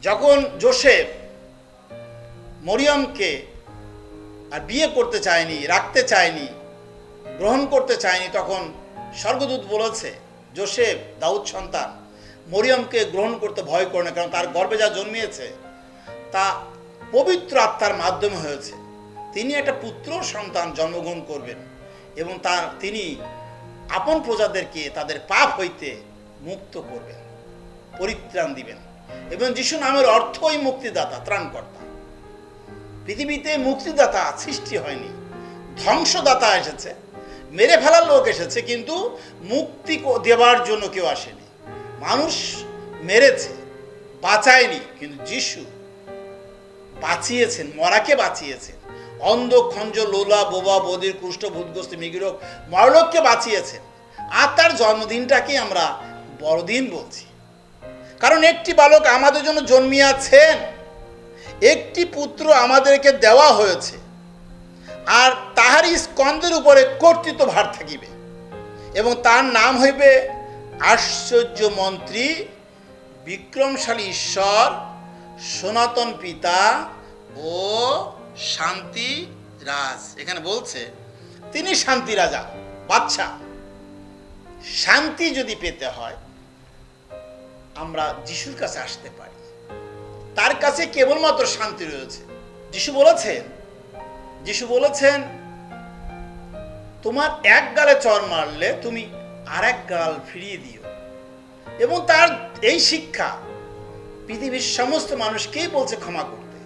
যখন যোসেফ মরিয়মকে আর বিয়ে করতে চায়নি, রাখতে চায়নি, গ্রহণ করতে চায়নি, তখন স্বর্গদূত বলেছে, যোসেফ দাউদ সন্তান, মরিয়মকে গ্রহণ করতে ভয় করে না, কারণ তার গর্ভে যা জন্মিয়েছে তা পবিত্র আত্মার মাধ্যমে হয়েছে। তিনি একটা পুত্র সন্তান জন্মগ্রহণ করবেন এবং তিনি আপন প্রজাদেরকে তাদের পাপ হইতে মুক্ত করবেন, পরিত্রাণ দিবেন। এবং যিশু নামের অর্থই মুক্তিদাতা, ত্রাণকর্তা। পৃথিবীতে মুক্তিদাতা সৃষ্টি হয়নি, ধ্বংসদাতা এসেছে, মেরে ফেলার লোক এসেছে, কিন্তু মুক্তি দেওয়ার জন্য কেউ আসেনি। মানুষ মেরেছে, বাঁচায়নি, কিন্তু যিশু বাঁচিয়েছেন, মরাকে বাঁচিয়েছেন। অন্ধ, খঞ্জ, লোলা, বোবা, বধির, কুষ্ঠ, ভূতগ্রস্ত, মৃগরোগ, মরলোককে বাঁচিয়েছেন। আর তার জন্মদিনটাকে আমরা বড়দিন বলছি, কারণ একটি বালক আমাদের জন্য জন্মিয়াছেন, একটি পুত্র আমাদেরকে দেওয়া হয়েছে, আর তাহারই স্কন্ধের উপরে কর্তৃত্ব ভার থাকিবে, এবং তার নাম হইবে আশ্চর্য মন্ত্রী, বিক্রমশালী ঈশ্বর, সনাতন পিতা ও শান্তি রাজ। এখানে বলছে তিনি শান্তি রাজা, বাদশা। শান্তি যদি পেতে হয় আমরা যিশুর কাছে আসতে পারি, তার কাছে কেবলমাত্র শান্তি রয়েছে। যিশু বলেছেন তোমার এক গালে চড় মারলে তুমি আর এক গাল ফিরিয়ে দিও। এবং তার এই শিক্ষা পৃথিবীর সমস্ত মানুষকেই বলছে ক্ষমা করতে,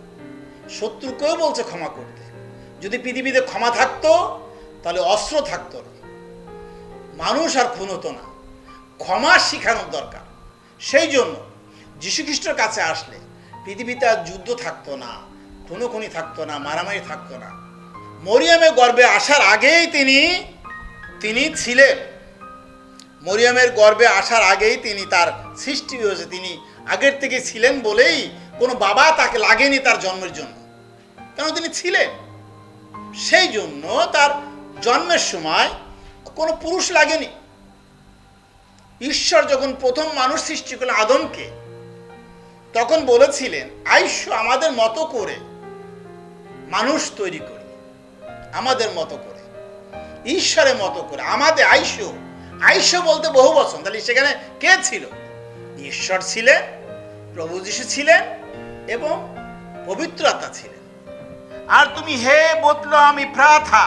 শত্রুকেও বলছে ক্ষমা করতে। যদি পৃথিবীতে ক্ষমা থাকতো তাহলে অস্ত্র থাকতো না, মানুষ আর খুন হতো না। ক্ষমা শিখানোর দরকার। সেই জন্য যীশু খ্রিস্টের কাছে আসলে পৃথিবীতে আর যুদ্ধ থাকতো না, খুনোখুনি থাকতো না, মারামারি থাকতো না। মরিয়মের গর্ভে আসার আগেই তিনি ছিলেন। মরিয়মের গর্ভে আসার আগেই তার সৃষ্টি হয়েছে। তিনি আগের থেকে ছিলেন বলেই কোনো বাবা তাকে লাগেনি তার জন্মের জন্য, কারণ তিনি ছিলেন। সেই জন্য তার জন্মের সময় কোনো পুরুষ লাগেনি। ঈশ্বর যখন প্রথম মানুষ সৃষ্টি করলেন আদমকে, তখন বলেছিলেন আইসো আমাদের মতো করে মানুষ তৈরি করি, আমাদের মতো করে, ঈশ্বরের মতো করে। আমাদের আইসো বলতে বহু বচন। তাহলে সেখানে কে ছিল? ঈশ্বর ছিলেন, প্রভু যীশু ছিলেন এবং পবিত্র আত্মা ছিলেন। আর তুমি হে বতলহম ইফ্রাথা,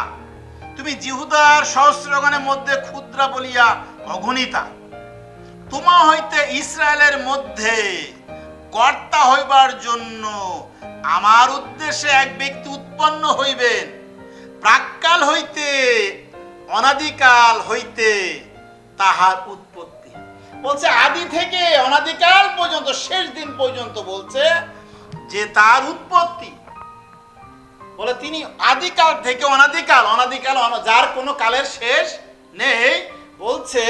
তুমি জিহুদার সহস্রগণের মধ্যে ক্ষুদ্রা বলিয়া অগণিতা, তোমা হইতে ইসরায়েলের মধ্যে কর্তা হইবার জন্য আমার উদ্দেশ্যে এক ব্যক্তি উৎপন্ন হইবেন। প্রাক্কাল হইতে, অনাদিকাল হইতে তাহার উৎপত্তি। বলছে আদি থেকে অনাদিকাল পর্যন্ত, শেষ দিন পর্যন্ত বলছে যে তার উৎপত্তি। বলে তিনি আদিকাল থেকে অনাদিকাল, যার কোনো কালের শেষ নেই। বলছে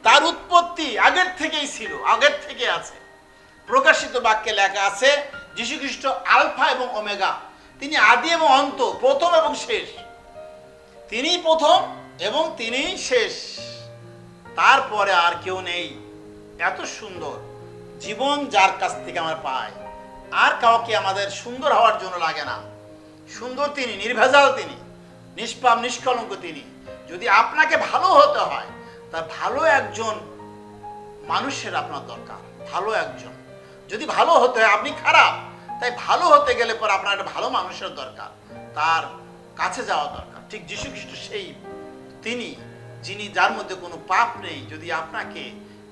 তার উৎপত্তি আগের থেকেই ছিল, আগের থেকে আছে। প্রকাশিত বাক্যে লেখা আছে যীশু খ্রিস্ট আলফা এবং ওমেগা। তিনি আদি এবং অন্ত, প্রথম এবং শেষ। তিনি প্রথম এবং তিনি শেষ, তারপরে আর কেউ নেই। এত সুন্দর জীবন যার কাছ থেকে আমরা পাই, আর কাউকে আমাদের সুন্দর হওয়ার জন্য লাগে না। সুন্দর তিনি, নির্ভেজাল তিনি, নিষ্পাপ নিষ্কলঙ্ক তিনি। যদি আপনাকে ভালো হতে হয়, তা ভালো একজন মানুষের আপনার দরকার, ভালো একজন। যদি ভালো হতে হয়, আপনি খারাপ, তাই ভালো হতে গেলে পর আপনার একটা ভালো মানুষের দরকার, তার কাছে যাওয়া দরকার। ঠিক যীশু খ্রিস্ট তিনি যিনি, যার মধ্যে কোনো পাপ নেই। যদি আপনাকে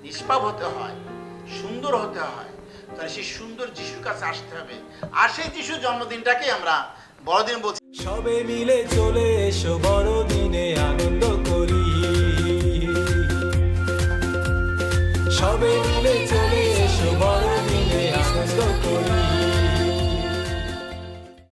নিষ্পাপ হতে হয়, সুন্দর হতে হয়, তাহলে সেই সুন্দর যিশুর কাছে আসতে হবে। আর সেই যিশুর জন্মদিনটাকে আমরা বড়দিন বলছি। সবে মিলে চলে এসো বড়দিনে।